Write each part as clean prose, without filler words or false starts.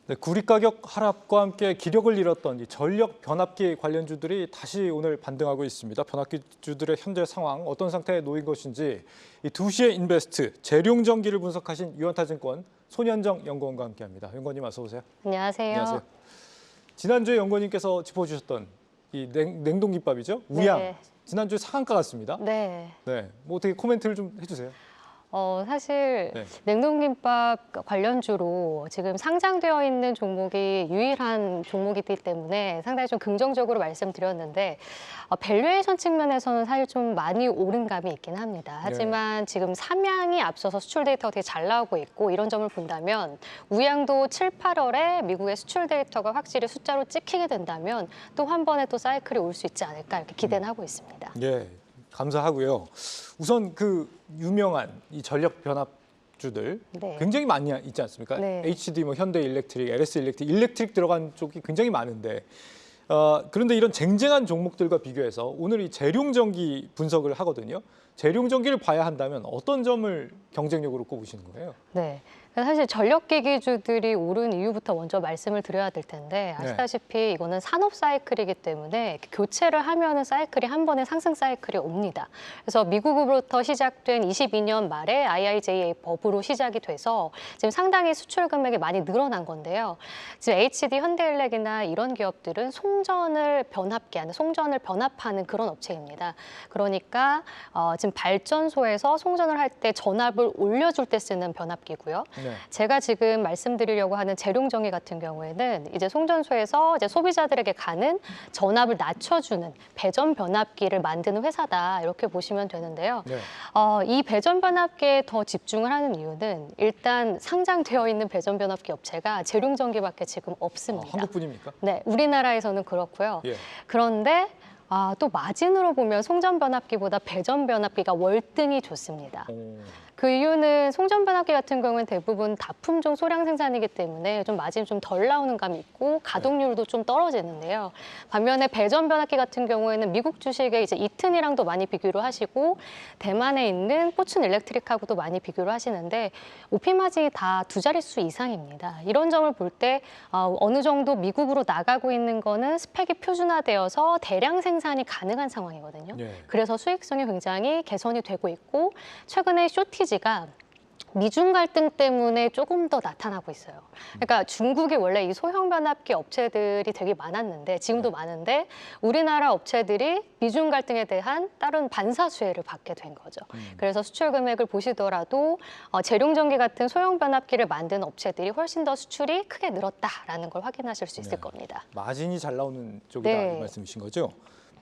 네, 구리 가격 하락과 함께 기력을 잃었던 이 전력 변압기 관련주들이 다시 오늘 반등하고 있습니다. 변압기주들의 현재 상황 어떤 상태에 놓인 것인지 이 2시에 인베스트 재룡전기를 분석하신 유한타증권 손현정 연구원과 함께합니다. 연구원님 어서 오세요. 안녕하세요. 안녕하세요. 지난주에 연구원님께서 짚어주셨던 이 냉동김밥이죠. 우양. 네. 지난주에 상한가 같습니다. 네. 네, 뭐 어떻게 코멘트를 좀 해주세요. 사실 네. 냉동김밥 관련주로 지금 상장되어 있는 종목이 유일한 종목이기 때문에 상당히 좀 긍정적으로 말씀드렸는데 밸류에이션 측면에서는 사실 좀 많이 오른 감이 있긴 합니다. 하지만 지금 삼양이 앞서서 수출 데이터가 되게 잘 나오고 있고 이런 점을 본다면 우양도 7, 8월에 미국의 수출 데이터가 확실히 숫자로 찍히게 된다면 또 한 번에 또 사이클이 올 수 있지 않을까 이렇게 기대는 하고 있습니다. 예, 감사하고요. 우선 그 유명한 이 전력 변압주들 네. 굉장히 많이 있지 않습니까? 네. HD, 뭐 현대일렉트릭, LS일렉트릭, 일렉트릭 들어간 쪽이 굉장히 많은데 그런데 이런 쟁쟁한 종목들과 비교해서 오늘 이 재룡전기 분석을 하거든요. 재룡전기를 봐야 한다면 어떤 점을 경쟁력으로 꼽으시는 거예요? 네. 사실 전력기기주들이 오른 이유부터 먼저 말씀을 드려야 될 텐데 아시다시피 이거는 산업 사이클이기 때문에 교체를 하면은 사이클이 한 번에 상승 사이클이 옵니다. 그래서 미국으로부터 시작된 22년 말에 IIJA 법으로 시작이 돼서 지금 상당히 수출 금액이 많이 늘어난 건데요. 지금 HD, 현대일렉이나 이런 기업들은 송전을 변압기하는, 송전을 변압하는 그런 업체입니다. 그러니까 지금 발전소에서 송전을 할 때 전압을 올려줄 때 쓰는 변압기고요. 네. 제가 지금 말씀드리려고 하는 재룡전기 같은 경우에는 이제 송전소에서 이제 소비자들에게 가는 전압을 낮춰주는 배전 변압기를 만드는 회사다 이렇게 보시면 되는데요. 네. 이 배전 변압기에 더 집중을 하는 이유는 일단 상장되어 있는 배전 변압기 업체가 재룡전기밖에 지금 없습니다. 한국뿐입니까? 네, 우리나라에서는 그렇고요. 예. 그런데 또 마진으로 보면 송전 변압기보다 배전 변압기가 월등히 좋습니다. 그 이유는 송전 변압기 같은 경우는 대부분 다품종 소량 생산이기 때문에 좀 마진이 좀 덜 나오는 감이 있고 가동률도 좀 떨어지는데요. 반면에 배전 변압기 같은 경우에는 미국 주식의 이제 이튼이랑도 많이 비교를 하시고 대만에 있는 포춘 일렉트릭하고도 많이 비교를 하시는데 OP 마진이 다 두 자릿수 이상입니다. 이런 점을 볼 때 어느 정도 미국으로 나가고 있는 거는 스펙이 표준화되어서 대량 생산이 가능한 상황이거든요. 예. 그래서 수익성이 굉장히 개선이 되고 있고 최근에 쇼티지가 미중 갈등 때문에 조금 더 나타나고 있어요. 그러니까 중국이 원래 이 소형 변압기 업체들이 되게 많았는데 지금도 많은데 우리나라 업체들이 미중 갈등에 대한 다른 반사 수혜를 받게 된 거죠. 그래서 수출 금액을 보시더라도 재룡전기 같은 소형 변압기를 만든 업체들이 훨씬 더 수출이 크게 늘었다라는 걸 확인하실 수 있을 겁니다. 마진이 잘 나오는 쪽이다 네. 이 말씀이신 거죠?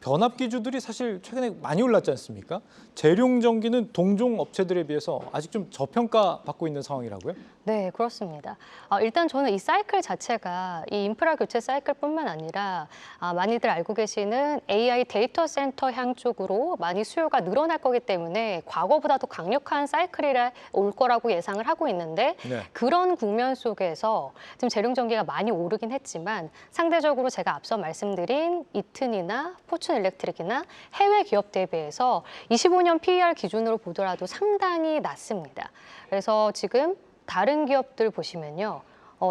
변압기주들이 사실 최근에 많이 올랐지 않습니까? 재룡전기는 동종 업체들에 비해서 아직 좀 저평가 받고 있는 상황이라고요? 네, 그렇습니다. 일단 저는 이 사이클 자체가 이 인프라 교체 사이클뿐만 아니라 많이들 알고 계시는 AI 데이터 센터 향 쪽으로 많이 수요가 늘어날 거기 때문에 과거보다 더 강력한 사이클이 올 거라고 예상을 하고 있는데 그런 국면 속에서 지금 재룡전기가 많이 오르긴 했지만 상대적으로 제가 앞서 말씀드린 이튼이나 포춘 일렉트릭이나 해외 기업 대비해서 25년 PER 기준으로 보더라도 상당히 낮습니다. 그래서 지금 다른 기업들 보시면요.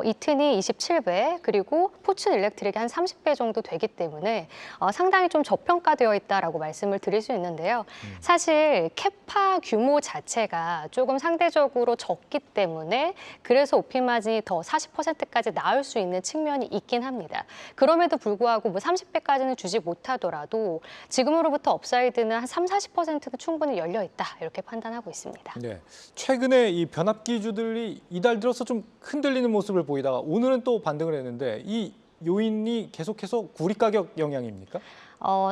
이튼이 27배 그리고 포춘 일렉트릭이 한 30배 정도 되기 때문에 상당히 좀 저평가되어 있다라고 말씀을 드릴 수 있는데요. 사실 캐파 규모 자체가 조금 상대적으로 적기 때문에 그래서 OP 마진이 더 40%까지 나올 수 있는 측면이 있긴 합니다. 그럼에도 불구하고 뭐 30배까지는 주지 못하더라도 지금으로부터 업사이드는 한 3, 40%는 충분히 열려 있다 이렇게 판단하고 있습니다. 네. 최근에 이 변압기주들이 이달 들어서 좀 흔들리는 모습을 보이다가 오늘은 또 반등을 했는데 이 요인이 계속해서 구리 가격 영향입니까?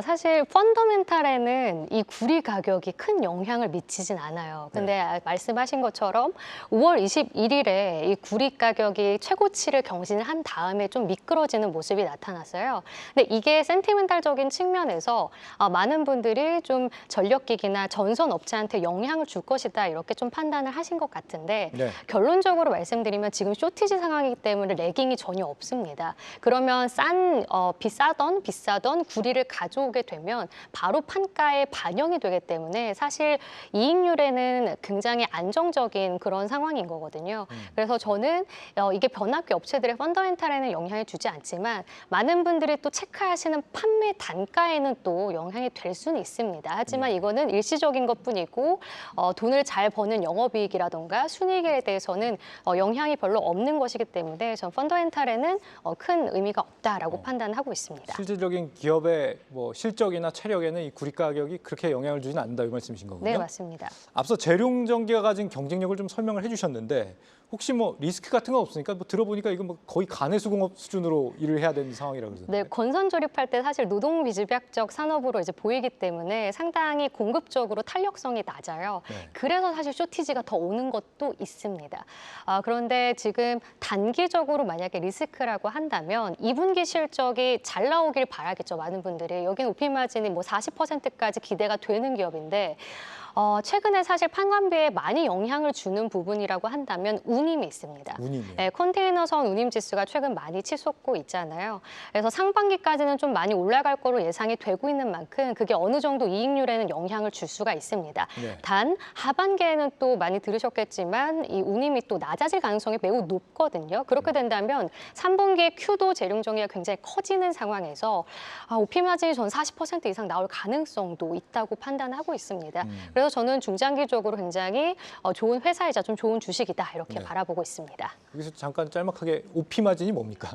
사실 펀더멘탈에는 이 구리 가격이 큰 영향을 미치진 않아요. 근데 말씀하신 것처럼 5월 21일에 이 구리 가격이 최고치를 경신을 한 다음에 좀 미끄러지는 모습이 나타났어요. 근데 이게 센티멘탈적인 측면에서 많은 분들이 좀 전력기기나 전선 업체한테 영향을 줄 것이다 이렇게 좀 판단을 하신 것 같은데 결론적으로 말씀드리면 지금 쇼티지 상황이기 때문에 레깅이 전혀 없습니다. 그러면 비싸던 구리를 가져오게 되면 바로 판가에 반영이 되기 때문에 사실 이익률에는 굉장히 안정적인 그런 상황인 거거든요. 그래서 저는 이게 변압기 업체들의 펀더멘탈에는 영향을 주지 않지만 많은 분들이 또 체크하시는 판매 단가에는 또 영향이 될 수는 있습니다. 하지만 이거는 일시적인 것뿐이고 돈을 잘 버는 영업이익이라던가 순이익에 대해서는 영향이 별로 없는 것이기 때문에 전 펀더멘탈에는 큰 의미가 없다라고 판단하고 있습니다. 실질적인 기업의 뭐 실적이나 체력에는 이 구리 가격이 그렇게 영향을 주지는 않는다 이 말씀이신 거군요. 네, 맞습니다. 앞서 재룡전기가 가진 경쟁력을 좀 설명을 해주셨는데 혹시 뭐 리스크 같은 건 없습니까? 뭐 들어보니까 이거 뭐 거의 가내수공업 수준으로 일을 해야 되는 상황이라고 그러던데. 네, 건선 조립할 때 사실 노동 비집약적 산업으로 이제 보이기 때문에 상당히 공급적으로 탄력성이 낮아요. 네. 그래서 사실 쇼티지가 더 오는 것도 있습니다. 그런데 지금 단기적으로 만약에 리스크라고 한다면 2분기 실적이 잘 나오길 바라겠죠, 많은 분들이. 여기는 오피 마진이 뭐 40%까지 기대가 되는 기업인데 최근에 사실 판관비에 많이 영향을 주는 부분이라고 한다면 운임이 있습니다. 운임이요? 네, 컨테이너선 운임 지수가 최근 많이 치솟고 있잖아요. 그래서 상반기까지는 좀 많이 올라갈 거로 예상이 되고 있는 만큼 그게 어느 정도 이익률에는 영향을 줄 수가 있습니다. 네. 단 하반기에는 또 많이 들으셨겠지만 이 운임이 또 낮아질 가능성이 매우 높거든요. 그렇게 된다면 3분기에 Q도 재룡전기가 굉장히 커지는 상황에서 오피 마진이 전 40% 이상 나올 가능성도 있다고 판단하고 있습니다. 그래서 저는 중장기적으로 굉장히 좋은 회사이자 좀 좋은 주식이다 이렇게 네. 바라보고 있습니다. 여기서 잠깐 짤막하게 OP 마진이 뭡니까?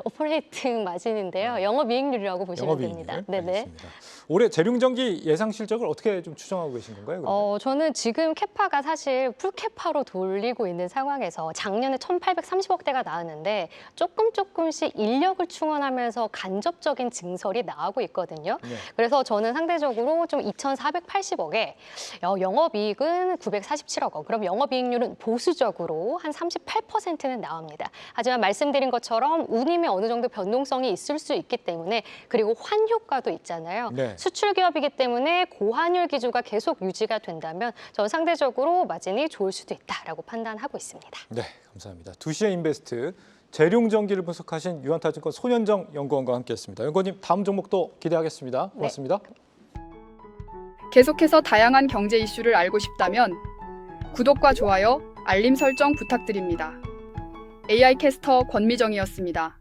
오퍼레이팅 마진인데요. 영업이익률이라고 보시면 됩니다. 네네. 알겠습니다. 올해 재룡전기 예상 실적을 어떻게 좀 추정하고 계신 건가요? 그러면? 저는 지금 캐파가 사실 풀캐파로 돌리고 있는 상황에서 작년에 1,830억대가 나왔는데 조금씩 인력을 충원하면서 간접적인 증설이 나오고 있거든요. 네. 그래서 저는 상대적으로 좀 2,480억에 영업이익은 947억 원. 그럼 영업이익률은 보수적으로 한 38%는 나옵니다. 하지만 말씀드린 것처럼 운임에 어느 정도 변동성이 있을 수 있기 때문에 그리고 환효과도 있잖아요. 네. 수출 기업이기 때문에 고환율 기조가 계속 유지가 된다면 저는 상대적으로 마진이 좋을 수도 있다라고 판단하고 있습니다. 네, 감사합니다. 2시에 인베스트 재룡전기를 분석하신 유한타증권 손현정 연구원과 함께했습니다. 연구원님 다음 종목도 기대하겠습니다. 고맙습니다. 계속해서 다양한 경제 이슈를 알고 싶다면 구독과 좋아요, 알림 설정 부탁드립니다. AI 캐스터 권미정이었습니다.